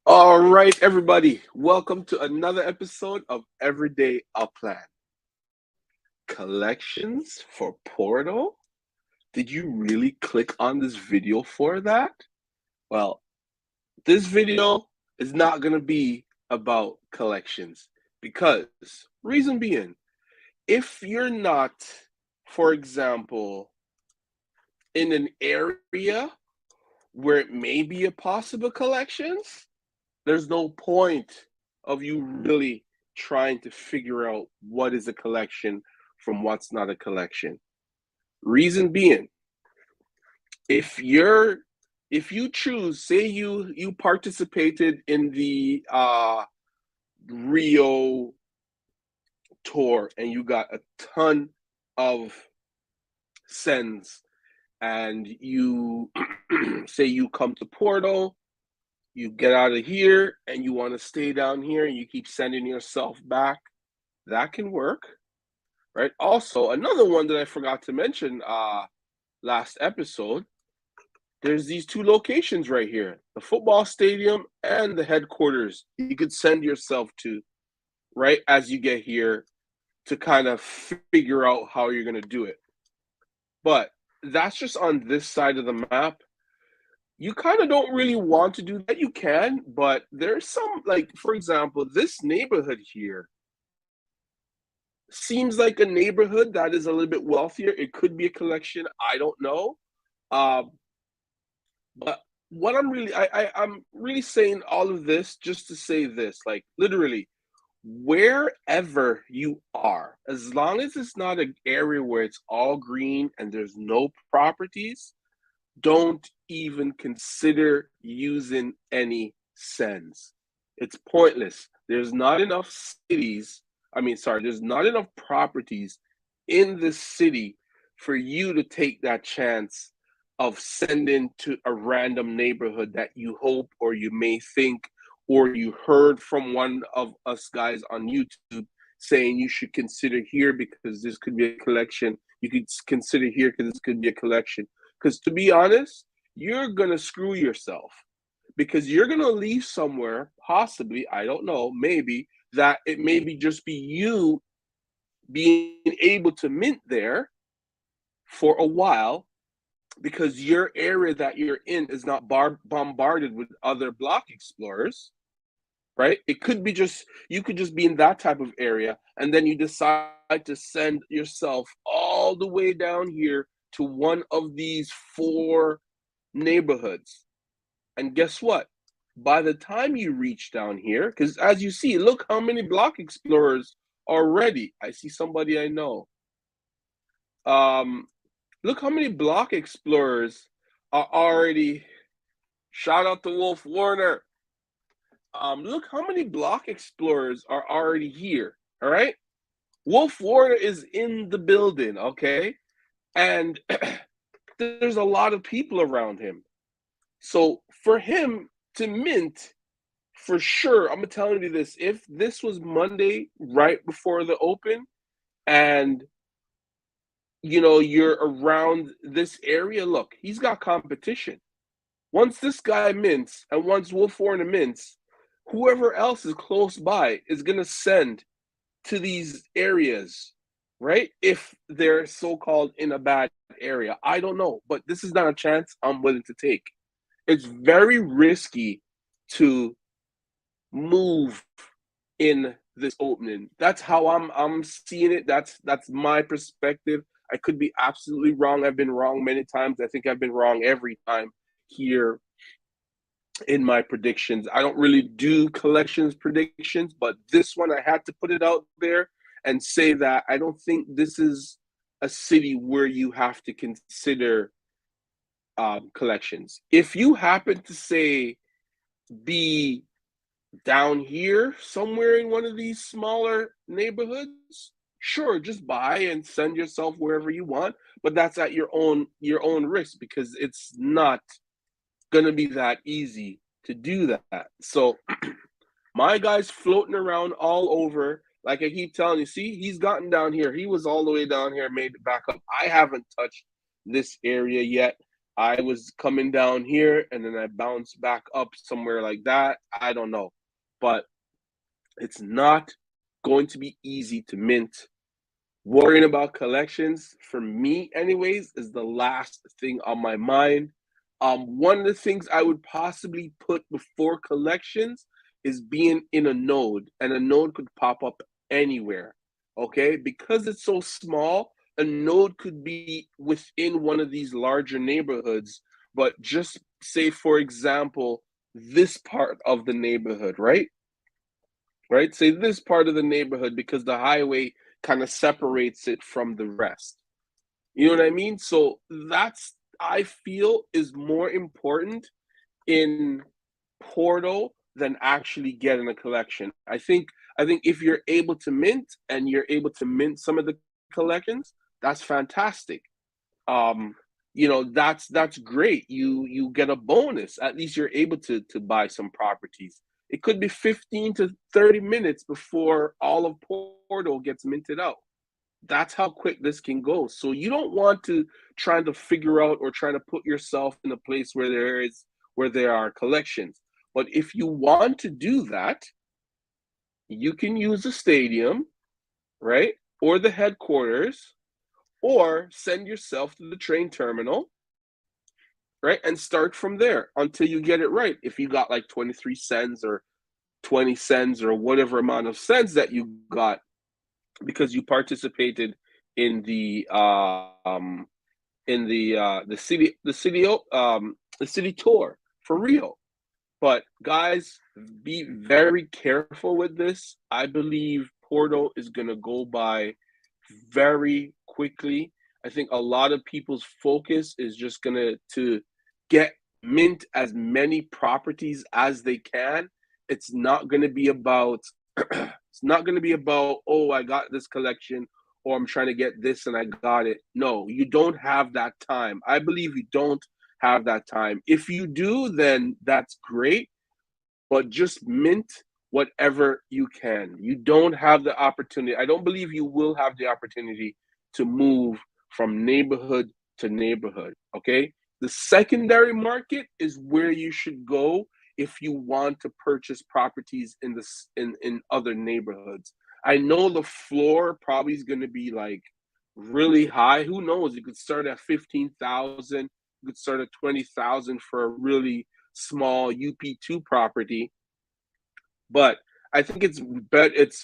All right, everybody, welcome to another episode of Everyday Upland. Collections for Porto? Did you really click on this video for that? Well, this video is not going to be about collections because, reason being, if you're not, for example, in an area where it may be a possible collections, there's no point of you really trying to figure out what is a collection from what's not a collection. Reason being, if you're if you choose, say you participated in the Rio tour and you got a ton of sends, and you say you come to Porto, you get out of here and you want to stay down here and you keep sending yourself back, that can work, right? Also, another one that I forgot to mention last episode, there's these two locations right here, the football stadium and the headquarters you could send yourself to, right, as you get here, to kind of figure out how you're going to do it. But that's just on this side of the map. You kind of don't really want to do that. You can, but there's some, like, for example, this neighborhood here seems like a neighborhood that is a little bit wealthier. It could be a collection. I don't know. Um, but what I'm really saying all of this just to say this, like, literally, wherever you are, as long as it's not an area where it's all green and there's no properties, don't even consider using any sends. It's pointless. There's not enough there's not enough properties in this city for you to take that chance of sending to a random neighborhood that you hope or you may think or you heard from one of us guys on YouTube saying you should consider here because this could be a collection. You could consider here because this could be a collection. Because to be honest, you're going to screw yourself because you're going to leave somewhere, possibly, I don't know, maybe, that it maybe just be you being able to mint there for a while because your area that you're in is not bombarded with other block explorers, right? It could be just, you could just be in that type of area and then you decide to send yourself all the way down here to one of these four neighborhoods. And guess what? By the time you reach down here, because as you see, look how many block explorers already. I see somebody I know. Look how many block explorers are already. Shout out to Wolf Warner. Look how many block explorers are already here. All right, Wolf Warner is in the building. Okay, and there's a lot of people around him. So for him to mint, for sure, I'm telling you this, if this was Monday right before the open and you're around this area, look, he's got competition. Once this guy mints and once Wolf Warner mints, whoever else is close by is going to send to these areas, right? If they're so-called in a bad area. I don't know, but this is not a chance I'm willing to take. It's very risky to move in this opening. That's how I'm seeing it. That's my perspective. I could be absolutely wrong. I've been wrong many times. I think I've been wrong every time here in my predictions. I don't really do collections predictions, but this one I had to put it out there and say that I don't think this is a city where you have to consider collections. If you happen to say be down here somewhere in one of these smaller neighborhoods, sure, just buy and send yourself wherever you want, but that's at your own risk because it's not going to be that easy to do that. So my guy's floating around all over. Like I keep telling you, see, he's gotten down here. He was all the way down here, made it back up. I haven't touched this area yet. I was coming down here and then I bounced back up somewhere like that. I don't know. But it's not going to be easy to mint. Worrying about collections, for me anyways, is the last thing on my mind. One of the things I would possibly put before collections is being in a node, and a node could pop up anywhere. Okay, because it's so small, a node could be within one of these larger neighborhoods, but just say, for example, this part of the neighborhood, right? Right? Say this part of the neighborhood because the highway kind of separates it from the rest. You know what I mean? So that's, I feel, is more important in Porto than actually getting a collection. I think if you're able to mint and you're able to mint some of the collections, that's fantastic. um that's great. You get a bonus. At least you're able to buy some properties. It could be 15 to 30 minutes before all of Porto gets minted out. That's how quick this can go. So you don't want to try to figure out or try to put yourself in a place where there are collections. But if you want to do that, you can use the stadium, right, or the headquarters, or send yourself to the train terminal, right? And start from there until you get it right. If you got like 23 cents or 20 cents or whatever amount of cents that you got because you participated in the city tour for Rio. But guys, be very careful with this. I believe Porto is going to go by very quickly. I think a lot of people's focus is just going to get mint as many properties as they can. It's not going to be about it's not going to be about, oh, I got this collection, or I'm trying to get this and I got it. No, you don't have that time. I believe you don't have that time. If you do, then that's great, but just mint whatever you can. You don't have the opportunity. I don't believe you will have the opportunity to move from neighborhood to neighborhood. Okay. The secondary market is where you should go if you want to purchase properties in other neighborhoods. I know the floor probably is going to be like really high. Who knows? You could start at 15,000. You could start at 20,000 for a really small UP2 property, but I think it's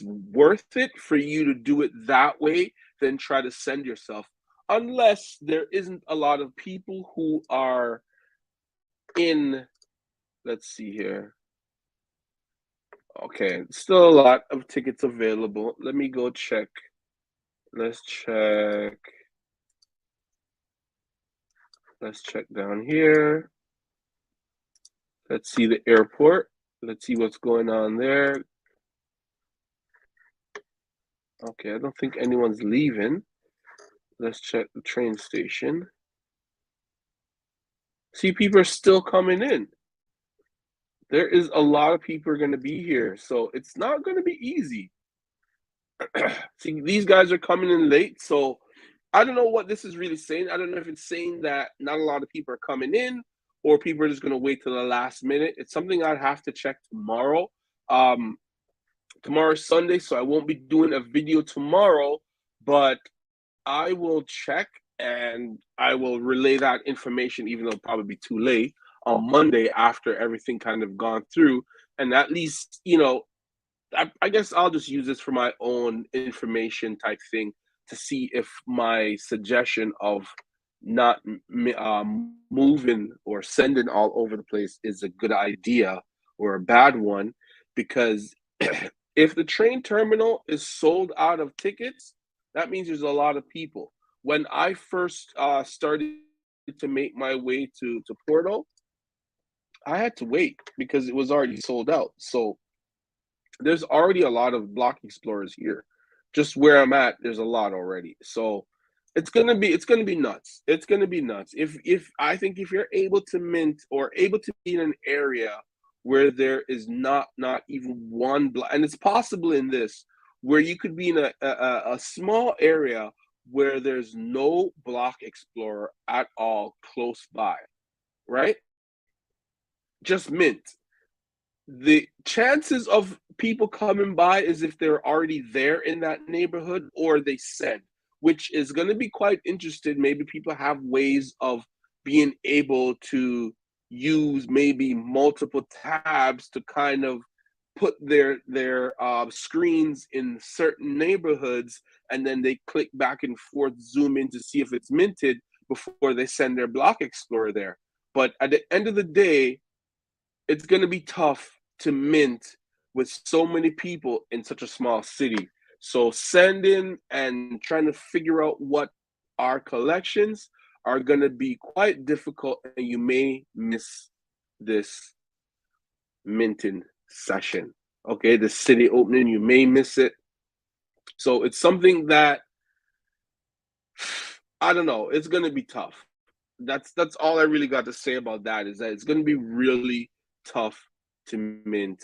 worth it for you to do it that way than try to send yourself, unless there isn't a lot of people who are in. Let's see here. Okay, still a lot of tickets available. Let me go check. Let's check. Let's check down here. Let's see the airport. Let's see what's going on there. Okay, I don't think anyone's leaving. Let's check the train station. See, people are still coming in. There is a lot of people are going to be here, so it's not going to be easy. See, these guys are coming in late, so I don't know what this is really saying. I don't know if it's saying that not a lot of people are coming in, or people are just going to wait till the last minute. It's something I'd have to check tomorrow. Um, Tomorrow's Sunday, so I won't be doing a video tomorrow, but I will check and I will relay that information, even though it'll probably be too late, on Monday after everything kind of gone through. And at least, I guess I'll just use this for my own information type thing to see if my suggestion of not moving or sending all over the place is a good idea or a bad one. Because if the train terminal is sold out of tickets, that means there's a lot of people. When I first started to make my way to Porto, I had to wait because it was already sold out. So there's already a lot of block explorers here. Just where I'm at, there's a lot already. So it's gonna be nuts. It's gonna be nuts. If I think if you're able to mint or able to be in an area where there is not even one block, and it's possible in this where you could be in a small area where there's no block explorer at all close by, right? Just mint. The chances of people coming by is if they're already there in that neighborhood or they send, which is going to be quite interesting. Maybe people have ways of being able to use maybe multiple tabs to kind of put their screens in certain neighborhoods, and then they click back and forth, zoom in to see if it's minted before they send their block explorer there. But at the end of the day, it's going to be tough to mint with so many people in such a small city. So sending and trying to figure out what our collections are going to be quite difficult, and you may miss this minting session. Okay, the city opening, you may miss it. So it's something that I don't know. It's going to be tough. That's all I really got to say about that, is that it's going to be really tough to mint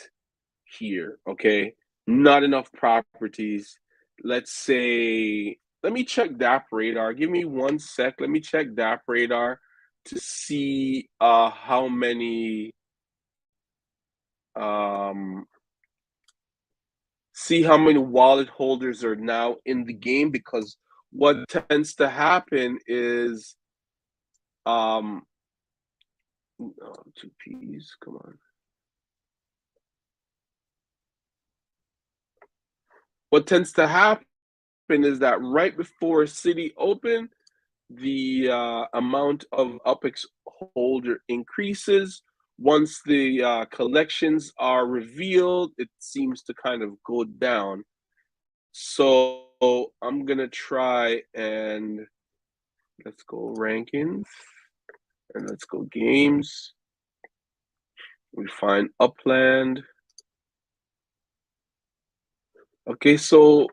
here. Okay, not enough properties. Let's say, let me check DAP radar. Give me 1 sec. Let me check DAP radar to see how many wallet holders are now in the game, because what tends to happen is oh, 2Ps, come on. What tends to happen is that right before city open, the amount of UPX holder increases. Once the collections are revealed, it seems to kind of go down. So I'm gonna try and let's go rankings and let's go games. We find Upland. Okay, so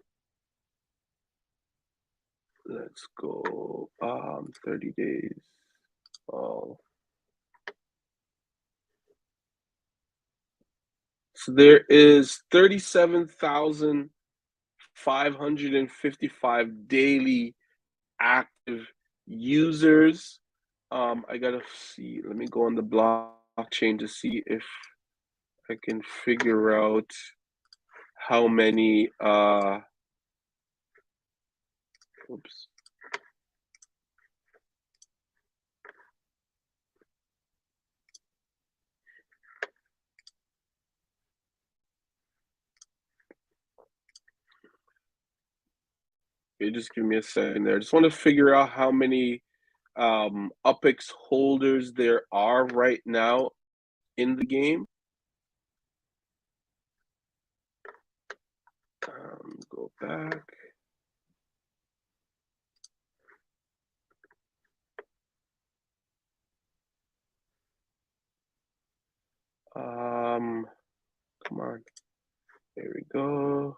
let's go 30 days. Oh. So there is 37,555 daily active users. I gotta see, let me go on the blockchain to see if I can figure out how many oops. Okay, just give me a second there. I just want to figure out how many UPX holders there are right now in the game. Go back. Come on. There we go.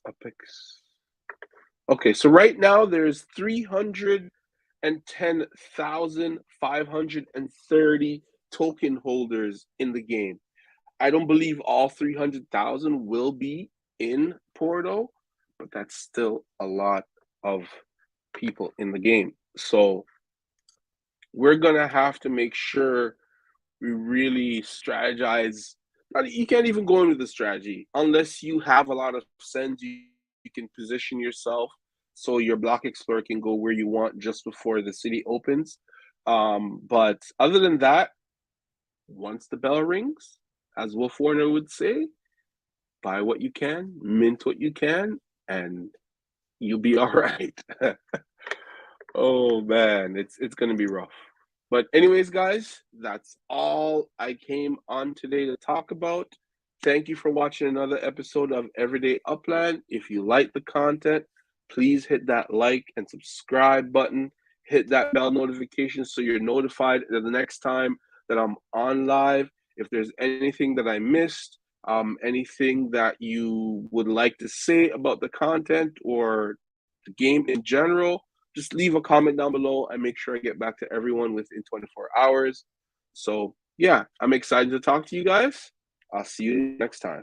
UPX. Okay, so right now there's 310,530 token holders in the game. I don't believe all 300,000 will be in Porto, but that's still a lot of people in the game. So we're gonna have to make sure we really strategize. You can't even go in with the strategy unless you have a lot of sends. You can position yourself so your block explorer can go where you want just before the city opens. But other than that, once the bell rings, as Wolf Warner would say, buy what you can, mint what you can, and you'll be all right. Oh man, it's gonna be rough. But anyways, guys, that's all I came on today to talk about. Thank you for watching another episode of Everyday Upland. If you like the content, please hit that like and subscribe button. Hit that bell notification so you're notified the next time that I'm on live. If there's anything that I missed, anything that you would like to say about the content or the game in general, just leave a comment down below and make sure I get back to everyone within 24 hours. So, yeah, I'm excited to talk to you guys. I'll see you next time.